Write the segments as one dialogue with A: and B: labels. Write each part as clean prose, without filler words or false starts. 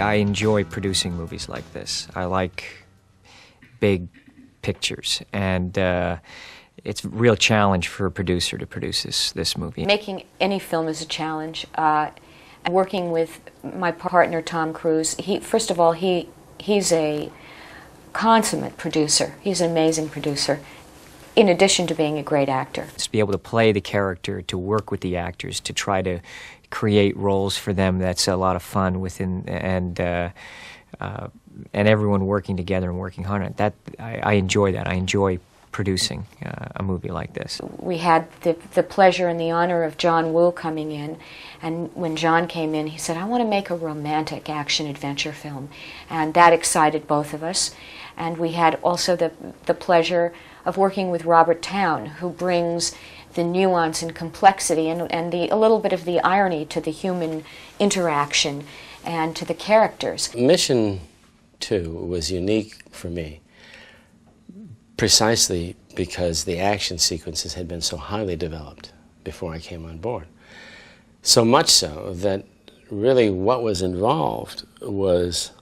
A: I enjoy producing movies like this. I like big pictures, and it's a real challenge for a producer to produce this movie.
B: Making any film is a challenge. Working with my partner Tom Cruise, first of all, he's a consummate producer. He's an amazing producer, in addition to being a great actor.
A: To be able to play the character, to work with the actors, to try to create roles for them, that's a lot of fun within, and everyone working together and working hard on it. That I enjoy that. I enjoy producing a movie like this.
B: We had the pleasure and the honor of John Woo coming in, and when John came in, he said, "I want to make a romantic action-adventure film," and that excited both of us. And we had also the pleasure of working with Robert Towne, who brings the nuance and complexity and a little bit of the irony to the human interaction and to the characters.
C: Mission 2 was unique for me precisely because the action sequences had been so highly developed before I came on board. So much so that really what was involved was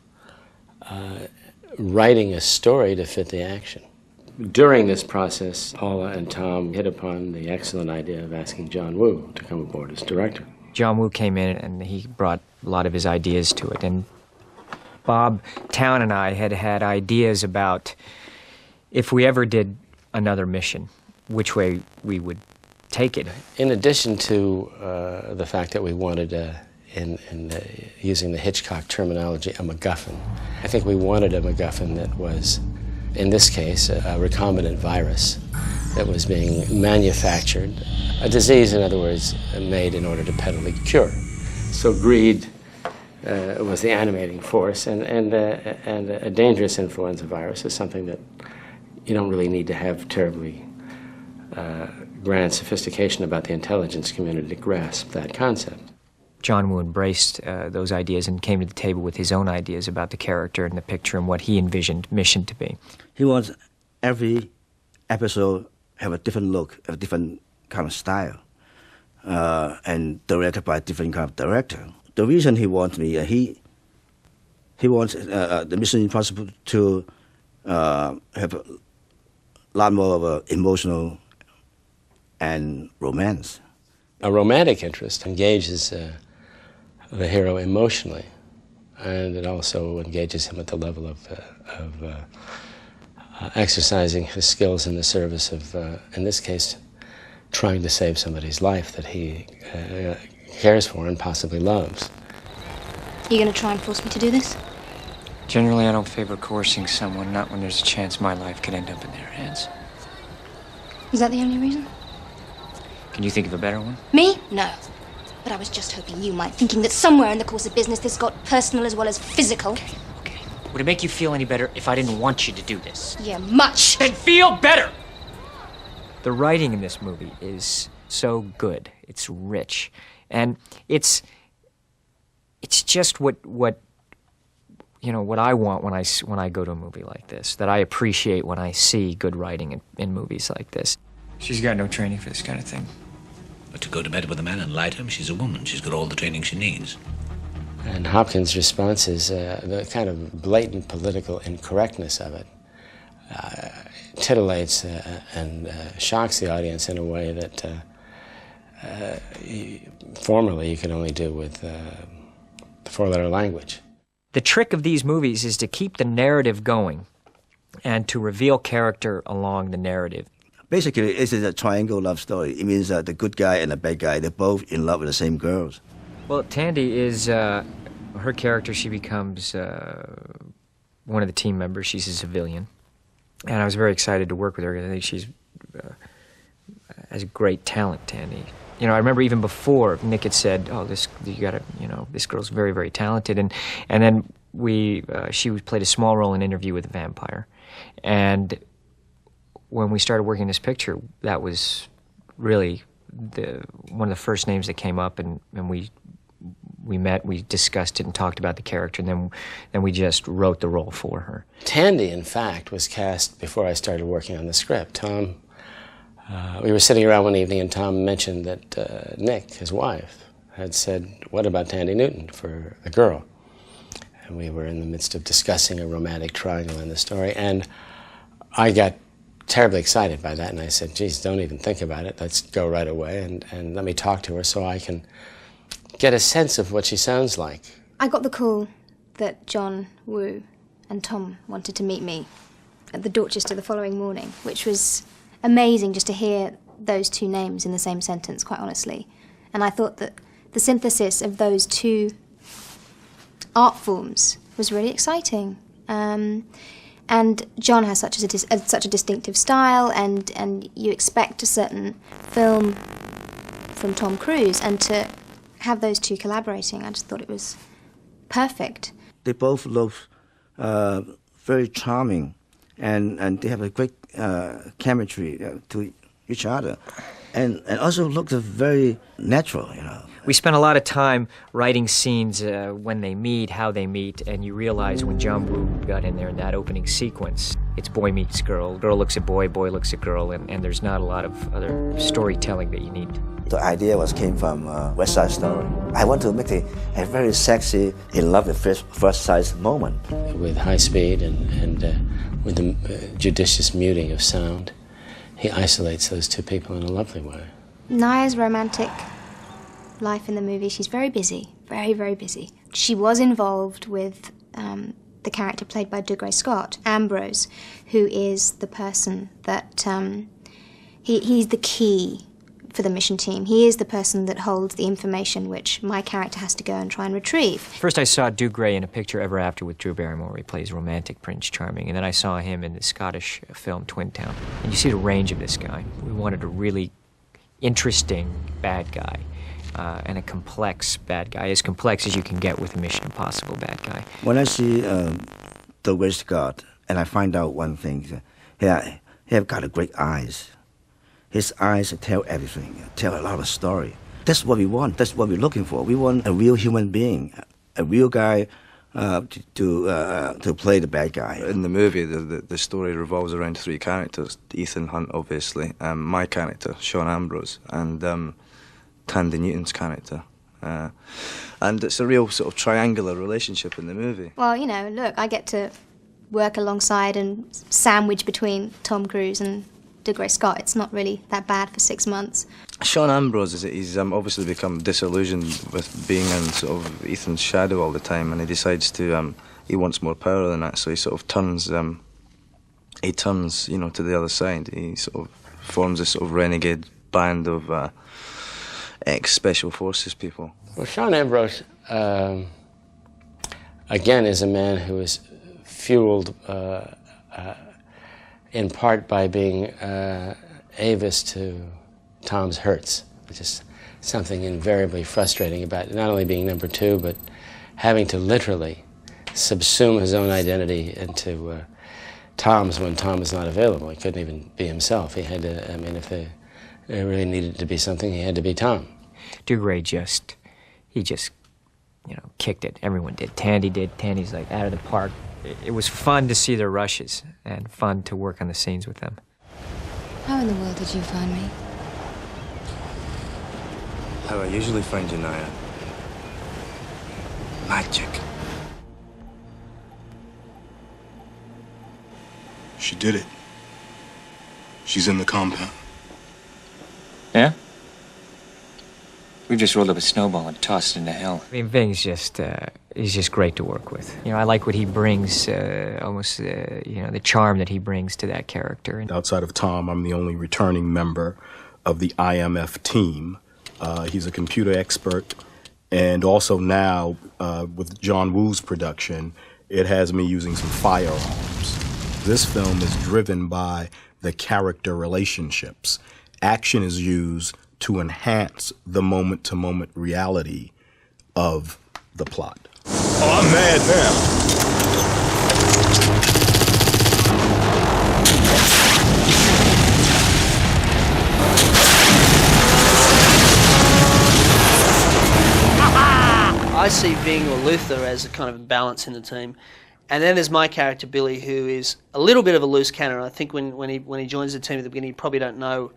C: writing a story to fit the action. During this process, Paula and Tom hit upon the excellent idea of asking John Woo to come aboard as director.
A: John Woo came in and he brought a lot of his ideas to it. And Bob Towne and I had ideas about if we ever did another mission, which way we would take it.
C: In addition to the fact that we wanted, using the Hitchcock terminology, a MacGuffin, I think we wanted a MacGuffin that was, in this case, a recombinant virus that was being manufactured, a disease, in other words, made in order to peddle cure. So greed was the animating force, and a dangerous influenza virus is something that you don't really need to have terribly grand sophistication about the intelligence community to grasp that concept.
A: John Woo embraced those ideas and came to the table with his own ideas about the character and the picture and what he envisioned Mission to be.
D: He wants every episode have a different look, a different kind of style, and directed by a different kind of director. The reason he wants me, he wants the Mission Impossible to have a lot more of an emotional and romance.
C: A romantic interest engages the hero emotionally, and it also engages him at the level of exercising his skills in the service of, in this case, trying to save somebody's life that he cares for and possibly loves.
E: You gonna try and force me to do this?
A: Generally, I don't favor coercing someone, not when there's a chance my life could end up in their hands.
E: Is that the only reason?
A: Can you think of a better one?
E: Me? No. But I was just hoping you might, thinking that somewhere in the course of business this got personal as well as physical.
A: Okay. Would it make you feel any better if I didn't want you to do this?
E: Yeah, much.
A: Then feel better! The writing in this movie is so good. It's rich. And it's just what I want when I go to a movie like this, that I appreciate when I see good writing in movies like this. She's got no training for this kind of thing.
F: But to go to bed with a man and lie to him, she's a woman. She's got all the training she needs.
C: And Hopkins' response is the kind of blatant political incorrectness of it titillates and shocks the audience in a way that formerly you could only do with the four-letter language.
A: The trick of these movies is to keep the narrative going and to reveal character along the narrative.
D: Basically, it's a triangle love story. It means that the good guy and the bad guy, they're both in love with the same girls.
A: Well, Tandy is, her character, she becomes one of the team members. She's a civilian. And I was very excited to work with her. I think she's has great talent, Tandy. You know, I remember even before Nick had said, "Oh, this girl's very, very talented," and then she played a small role in Interview with a Vampire, and when we started working this picture, that was really one of the first names that came up, and we met, we discussed it and talked about the character, and then we just wrote the role for her.
C: Tandy, in fact, was cast before I started working on the script. Tom, we were sitting around one evening and Tom mentioned that Nick, his wife, had said, "What about Tandy Newton for the girl?" and we were in the midst of discussing a romantic triangle in the story, and I got terribly excited by that, and I said, geez, don't even think about it. Let's go right away and let me talk to her so I can get a sense of what she sounds like.
E: I got the call that John Woo and Tom wanted to meet me at the Dorchester the following morning, which was amazing just to hear those two names in the same sentence, quite honestly. And I thought that the synthesis of those two art forms was really exciting. And John has such a distinctive style, and you expect a certain film from Tom Cruise, and to have those two collaborating, I just thought it was perfect.
D: They both look very charming, and they have a great chemistry to each other, and also look very natural, you know.
A: We spent a lot of time writing scenes when they meet, how they meet, and you realize when John Woo got in there in that opening sequence, it's boy meets girl, girl looks at boy, boy looks at girl, and there's not a lot of other storytelling that you need.
D: The idea came from West Side Story. I want to make a very sexy, in love at first sight moment.
C: With high speed and with the judicious muting of sound, he isolates those two people in a lovely way.
E: Naya's romantic life in the movie, she's very busy, very, very busy. She was involved with the character played by Dougray Scott, Ambrose, who is the person that, he's the key for the mission team. He is the person that holds the information which my character has to go and try and retrieve.
A: First I saw Dougray in A Picture Ever After with Drew Barrymore, where he plays romantic Prince Charming, and then I saw him in the Scottish film Twin Town. And you see the range of this guy. We wanted a really interesting bad guy. And a complex bad guy, as complex as you can get with a Mission Impossible bad guy.
D: When I see Dougray Scott, and I find out one thing, he have got a great eyes. His eyes tell everything, tell a lot of story. That's what we want. That's what we're looking for. We want a real human being, a real guy to play the bad guy.
G: In the movie, the story revolves around three characters: Ethan Hunt, obviously, my character, Sean Ambrose, and Tandy Newton's character. And it's a real sort of triangular relationship in the movie.
E: Well, you know, look, I get to work alongside and sandwich between Tom Cruise and Dougray Scott. It's not really that bad for 6 months.
G: Sean Ambrose, he's obviously become disillusioned with being in sort of Ethan's shadow all the time, and he decides to, he wants more power than that, so he sort of turns, you know, to the other side. He sort of forms this sort of renegade band of ex-special forces people.
C: Well, Sean Ambrose, again, is a man who is fueled in part by being avis to Tom's hurts, which is something invariably frustrating about not only being number two, but having to literally subsume his own identity into Tom's when Tom was not available. He couldn't even be himself. He had to, I mean, if there really needed to be something, he had to be Tom.
A: Dougray just, you know, kicked it. Everyone did. Tandy did. Tandy's like out of the park. It was fun to see their rushes and fun to work on the scenes with them.
E: How in the world did you find me?
G: How I usually find you, Naya. Magic.
H: She did it. She's in the compound.
I: Yeah? We just rolled up a snowball and tossed it into hell.
A: I mean, Ving's just, he's just great to work with. You know, I like what he brings, almost, you know, the charm that he brings to that character.
H: Outside of Tom, I'm the only returning member of the IMF team. He's a computer expert. And also now, with John Woo's production, it has me using some firearms. This film is driven by the character relationships. Action is used to enhance the moment-to-moment reality of the plot. Oh, I'm mad
J: now. I see Ving or Luther as a kind of balance in the team. And then there's my character, Billy, who is a little bit of a loose cannon. I think when he joins the team at the beginning, he probably don't know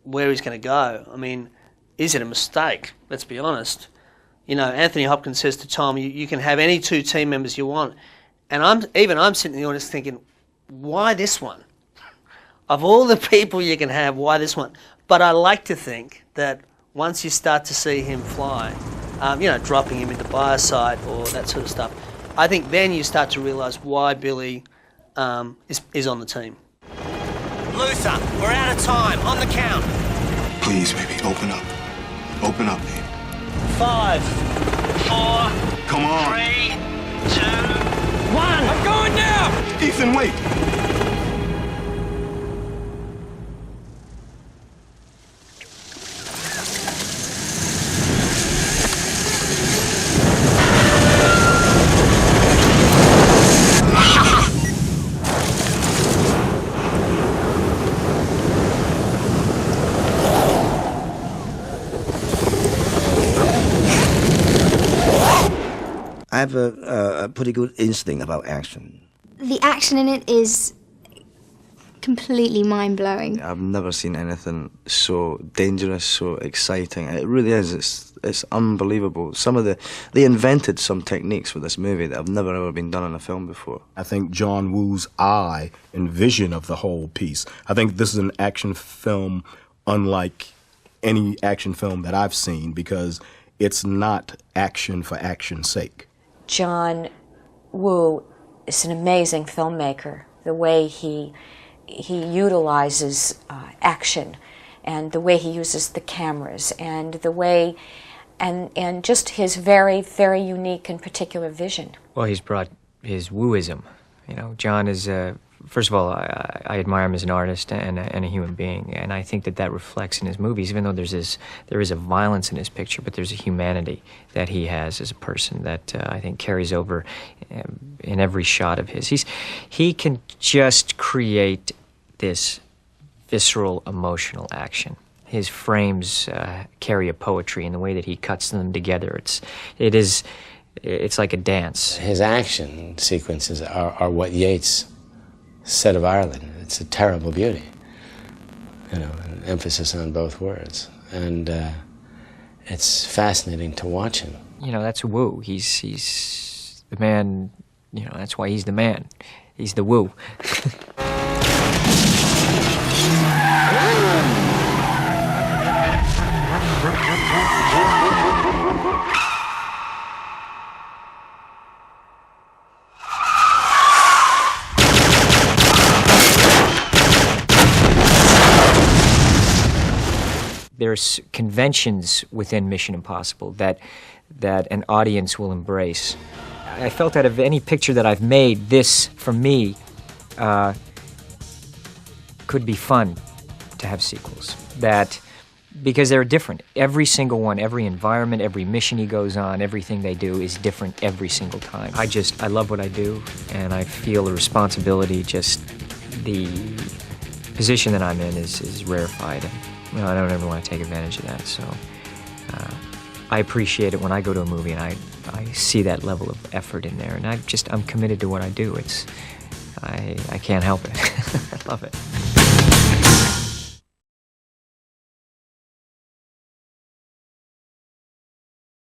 J: where he's going to go. I mean, is it a mistake? Let's be honest. You know, Anthony Hopkins says to Tom, you can have any two team members you want. And I'm sitting in the audience thinking, why this one? Of all the people you can have, why this one? But I like to think that once you start to see him fly, you know, dropping him into biosite or that sort of stuff, I think then you start to realise why Billy is on the team.
K: Luther, we're out of time. On the count.
L: Please, baby, open up. Open up, baby.
K: 5, 4,
L: Come on.
K: 3, 2, 1. I'm going now.
L: Ethan, wait.
D: I have a pretty good instinct about action.
E: The action in it is completely mind-blowing.
G: I've never seen anything so dangerous, so exciting. It really is. It's unbelievable. They invented some techniques for this movie that have never ever been done in a film before.
H: I think John Woo's eye and vision of the whole piece. I think this is an action film unlike any action film that I've seen because it's not action for action's sake.
B: John Woo is an amazing filmmaker. The way he utilizes action, and the way he uses the cameras, and the way, and just his very, very unique and particular vision.
A: Well, he's brought his wooism. You know, John is, first of all, I admire him as an artist and a human being, and I think that reflects in his movies, even though there is a violence in his picture, but there's a humanity that he has as a person that I think carries over in every shot of his. He can just create this visceral, emotional action. His frames carry a poetry in the way that he cuts them together. It's like a dance.
C: His action sequences are what Yeats said of Ireland. It's a terrible beauty, you know, an emphasis on both words. And it's fascinating to watch him.
A: You know, that's Woo. He's the man, you know, that's why he's the man. He's the Woo. There's conventions within Mission Impossible that an audience will embrace. I felt out of any picture that I've made, this, for me, could be fun to have sequels. Because they're different. Every single one, every environment, every mission he goes on, everything they do is different every single time. I love what I do, and I feel a responsibility. Just the position that I'm in is rarefied. You know, I don't ever want to take advantage of that, so I appreciate it when I go to a movie and I see that level of effort in there, and I'm committed to what I do. I can't help it. I love it.